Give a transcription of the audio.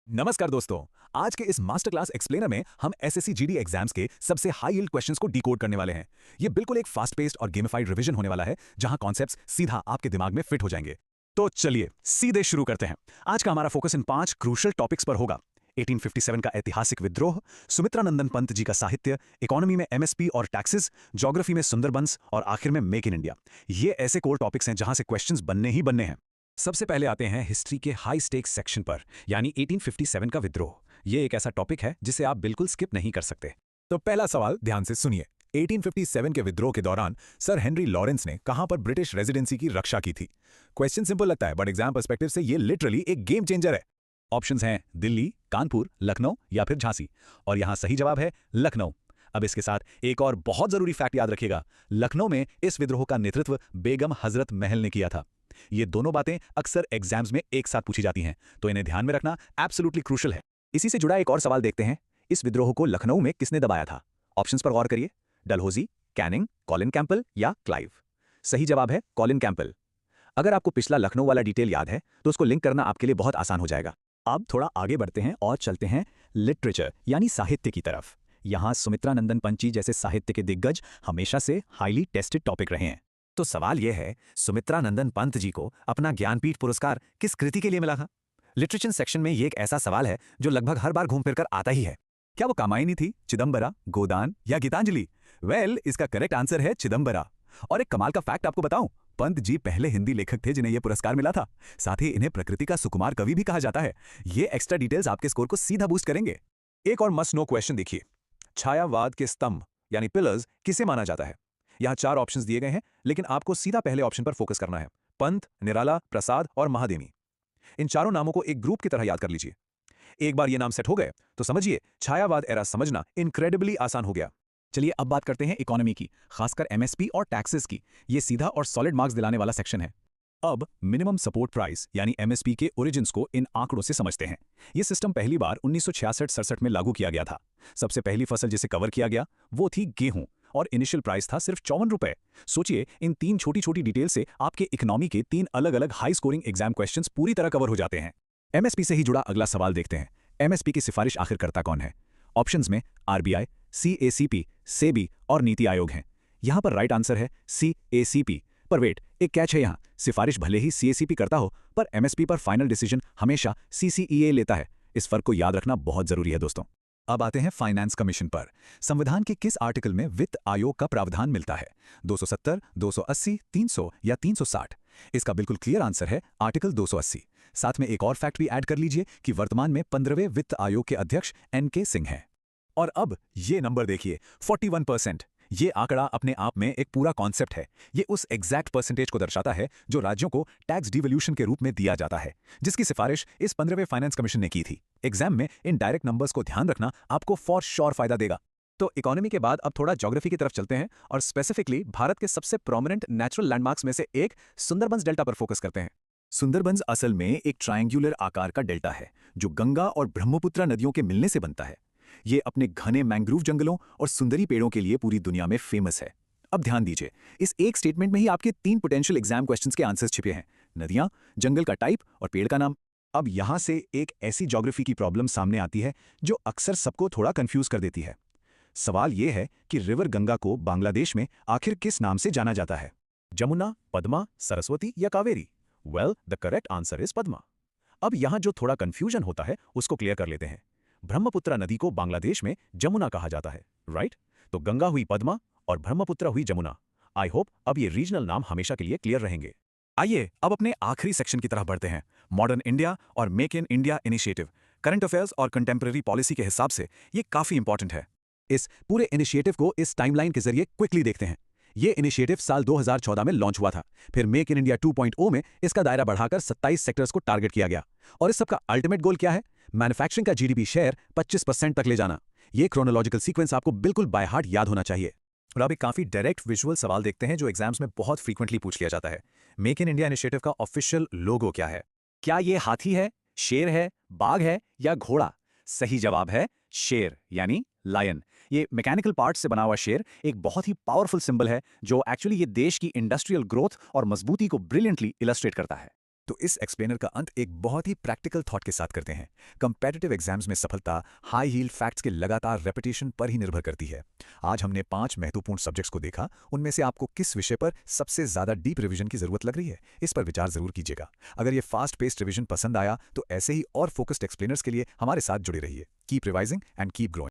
नमस्कार दोस्तों। आज के इस मास्टर क्लास एक्सप्लेनर में हम एसएससी जीडी एग्जाम्स के सबसे हाई यील्ड क्वेश्चंस को डिकोड करने वाले हैं। ये बिल्कुल एक फास्ट पेस्ड और गेमिफाइड रिवीजन होने वाला है, जहां कॉन्सेप्ट्स सीधा आपके दिमाग में फिट हो जाएंगे। तो चलिए सीधे शुरू करते हैं। आज का हमारा फोकस इन 5 क्रूशियल टॉपिक्स पर होगा। 1857 का ऐतिहासिक विद्रोह, सुमित्रा नंदन पंत जी का साहित्य, इकोनॉमी में एमएसपी और टैक्सेस, ज्योग्राफी में सुंदरबंस और आखिर में मेक इन इंडिया। ये ऐसे कोर टॉपिक्स हैं जहां से क्वेश्चंस बनने ही बनने हैं। सबसे पहले आते हैं हिस्ट्री के हाई स्टेक्स सेक्शन पर, यानी 1857 का विद्रोह। ये एक ऐसा टॉपिक है जिसे आप बिल्कुल स्किप नहीं कर सकते। तो पहला सवाल ध्यान से सुनिए। 1857 के विद्रोह के दौरान सर हेनरी लॉरेंस ने कहां पर ब्रिटिश रेजिडेंसी की रक्षा की थी? क्वेश्चन सिंपल लगता है, बट एग्जाम पर्सपेक्टिव से ये लिटरली एक गेम चेंजर है। ऑप्शंस हैं दिल्ली, कानपुर, लखनऊ या फिर झांसी। और यहां सही जवाब है लखनऊ। अब इसके साथ एक और बहुत जरूरी फैक्ट याद रखिएगा। लखनऊ में इस विद्रोह का नेतृत्व बेगम हजरत महल ने किया था। ये दोनों बातें अक्सर एग्जाम्स में एक साथ पूछी जाती हैं, तो इन्हें ध्यान में रखना एब्सोल्युटली क्रूशियल है। इसी से जुड़ा एक और सवाल देखते हैं। इस विद्रोह को लखनऊ में किसने दबाया था? ऑप्शंस पर गौर करिए। डलहौजी, कैनिंग, कॉलिन कैंपबेल या क्लाइव। सही जवाब है कॉलिन कैंपबेल। अगर आपको पिछला लखनऊ वाला डिटेल याद है तो उसको लिंक करना आपके लिए बहुत आसान हो जाएगा। अब थोड़ा आगे बढ़ते हैं और चलते हैं लिटरेचर यानी साहित्य की तरफ। यहां सुमित्रा नंदन पंत जी जैसे साहित्य के दिग्गज हमेशा से हाईली टेस्टेड टॉपिक रहे हैं। तो सवाल यह है, सुमित्रा नंदन पंत जी को अपना ज्ञानपीठ पुरस्कार किस कृति के लिए मिला था? लिटरेचर सेक्शन में ये एक ऐसा सवाल है जो लगभग हर बार घूम फिर कर आता ही है। क्या वो कामायनी थी, चिदम्बरा, गोदान या गीतांजलि? इसका करेक्ट आंसर है चिदम्बरा। और एक कमाल का फैक्ट आपको बताऊं, पंत जी पहले हिंदी लेखक थे जिन्हें यह पुरस्कार मिला था। साथ ही इन्हें प्रकृति का सुकुमार कवि भी कहा जाता है। ये एक्स्ट्रा डिटेल्स आपके स्कोर को सीधा बूस्ट करेंगे। एक और मस्ट नो क्वेश्चन देखिए। छायावाद के स्तंभ यानी पिलर्स किसे माना जाता है? यहां 4 ऑप्शंस दिए गए हैं, लेकिन आपको सीधा पहले ऑप्शन पर फोकस करना है। पंत, निराला, प्रसाद और महादेवी। इन चारों नामों को एक ग्रुप की तरह याद कर लीजिए। एक बार ये नाम सेट हो गए तो समझिए छायावाद एरा समझना इनक्रेडिबली आसान हो गया। चलिए अब बात करते हैं इकोनॉमी की, खासकर एमएसपी और टैक्सेस की। ये सीधा और सॉलिड मार्क्स दिलाने वाला सेक्शन है। अब मिनिमम सपोर्ट प्राइस यानी एमएसपी के ओरिजिन्स को इन आंकड़ों से समझते हैं। यह सिस्टम पहली बार 1966-67 में लागू किया गया था। सबसे पहली फसल जिसे कवर किया गया वो थी गेहूं, और इनिशियल प्राइस था सिर्फ 54 रुपए। सोचिए, इन 3 छोटी छोटी डिटेल से आपके इकोनॉमी के 3 अलग अलग हाई स्कोरिंग एग्जाम क्वेश्चंस पूरी तरह कवर हो जाते हैं। एमएसपी से ही जुड़ा अगला सवाल देखते हैं। एमएसपी की सिफारिश आखिर करता कौन है? ऑप्शंस में आरबीआई, सीएसीपी, सेबी और नीति आयोग हैं। यहां पर राइट आंसर है सीएसीपी। पर वेट, एक कैच है यहां। सिफारिश भले ही सीएसीपी करता हो, पर एमएसपी पर फाइनल डिसीजन हमेशा सीसीईए लेता है। इस फर्क को याद रखना बहुत जरूरी है दोस्तों। अब आते हैं फाइनेंस कमीशन पर। संविधान के किस आर्टिकल में वित्त आयोग का प्रावधान मिलता है? 270, 280, 300 या 360? इसका बिल्कुल क्लियर आंसर है आर्टिकल 280। साथ में एक और फैक्ट भी ऐड कर लीजिए कि वर्तमान में 15वें वित्त आयोग के अध्यक्ष एनके सिंह हैं। और अब ये नंबर देखिए, 41%। ये आंकड़ा अपने आप में एक पूरा कॉन्सेप्ट है। ये उस एग्जैक्ट परसेंटेज को दर्शाता है जो राज्यों को टैक्स डिवोल्यूशन के रूप में दिया जाता है, जिसकी सिफारिश इस 15वें फाइनेंस कमीशन ने की थी। एग्जाम में इन डायरेक्ट नंबर्स को ध्यान रखना आपको फॉर श्योर फायदा देगा। तो इकोनॉमी के बाद अब थोड़ा ज्योग्राफी की तरफ चलते हैं और स्पेसिफिकली भारत के सबसे प्रोमिनेंट नेचुरल लैंडमार्क्स में से एक सुंदरबंस डेल्टा पर फोकस करते हैं। सुंदरबंस असल में एक ट्रायंगुलर आकार का डेल्टा है जो गंगा और ब्रह्मपुत्र नदियों के मिलने से बनता है। ये अपने घने मैंग्रोव जंगलों और सुंदरी पेड़ों के लिए पूरी दुनिया में फेमस है। अब ध्यान दीजिए, इस एक स्टेटमेंट में ही आपके 3 पोटेंशियल एग्जाम क्वेश्चंस के आंसर्स छिपे हैं। नदियां, जंगल का टाइप और पेड़ का नाम। अब यहां से एक ऐसी ज्योग्राफी की प्रॉब्लम सामने आती है जो अक्सर सबको थोड़ा कंफ्यूज कर देती है। सवाल यह है कि रिवर गंगा को बांग्लादेश में आखिर किस नाम से जाना जाता है? जमुना, पद्मा, सरस्वती या Kaveri? The correct answer is Padma. अब यहां जो थोड़ा कंफ्यूजन होता है उसको क्लियर कर लेते हैं। ब्रह्मपुत्र नदी को बांग्लादेश में जमुना कहा जाता है, राइट? तो गंगा हुई पद्मा और ब्रह्मपुत्र हुई जमुना। आई होप अब ये रीजनल नाम हमेशा के लिए क्लियर रहेंगे। आइए अब अपने आखिरी सेक्शन की तरफ बढ़ते हैं। मॉडर्न इंडिया और make in India initiative. Current affairs और कंटेम्प्रेरी पॉलिसी के हिसाब से ये काफी इंपॉर्टेंट है। इस पूरे इनिशिएटिव को इस टाइमलाइन के जरिए क्विकली देखते हैं। ये इनिशिएटिव साल 2014 में लॉन्च हुआ था। फिर मेक इन इंडिया 2.0 में इसका दायरा बढ़ाकर 27 सेक्टर्स को टारगेट किया गया। और इस सबका अल्टीमेट गोल क्या है? मैन्युफैक्चरिंग का जीडीपी शेयर 25% तक ले जाना। ये क्रोनोलॉजिकल सीक्वेंस आपको बिल्कुल बाय हार्ट याद होना चाहिए। और अब एक काफी डायरेक्ट विजुअल सवाल देखते हैं जो एग्जाम्स में बहुत फ्रीक्वेंटली पूछ लिया जाता है। मेक इन इंडिया इनिशिएटिव का ऑफिशियल लोगो क्या है? क्या ये हाथी है, शेर है, बाघ है या घोड़ा? सही जवाब है शेर यानी लायन। ये मैकेनिकल पार्ट से बना हुआ शेर एक बहुत ही पावरफुल सिंबल है जो एक्चुअली ये देश की इंडस्ट्रियल ग्रोथ और मजबूती को ब्रिलियंटली इलस्ट्रेट करता है। तो इस एक्सप्लेनर का अंत एक बहुत ही प्रैक्टिकल थॉट के साथ करते हैं। कंपेटिटिव एग्जाम्स में सफलता हाई हील्ड फैक्ट्स के लगातार रेपिटेशन पर ही निर्भर करती है। आज हमने 5 महत्वपूर्ण सब्जेक्ट्स को देखा। उनमें से आपको किस विषय पर सबसे ज्यादा डीप रिवीजन की जरूरत लग रही है, इस पर विचार जरूर कीजिएगा। अगर ये फास्ट पेस्ड रिवीजन पसंद आया तो ऐसे ही और फोकस्ड एक्सप्लेनर्स के लिए हमारे साथ जुड़े रहिए। Keep revising and keep growing.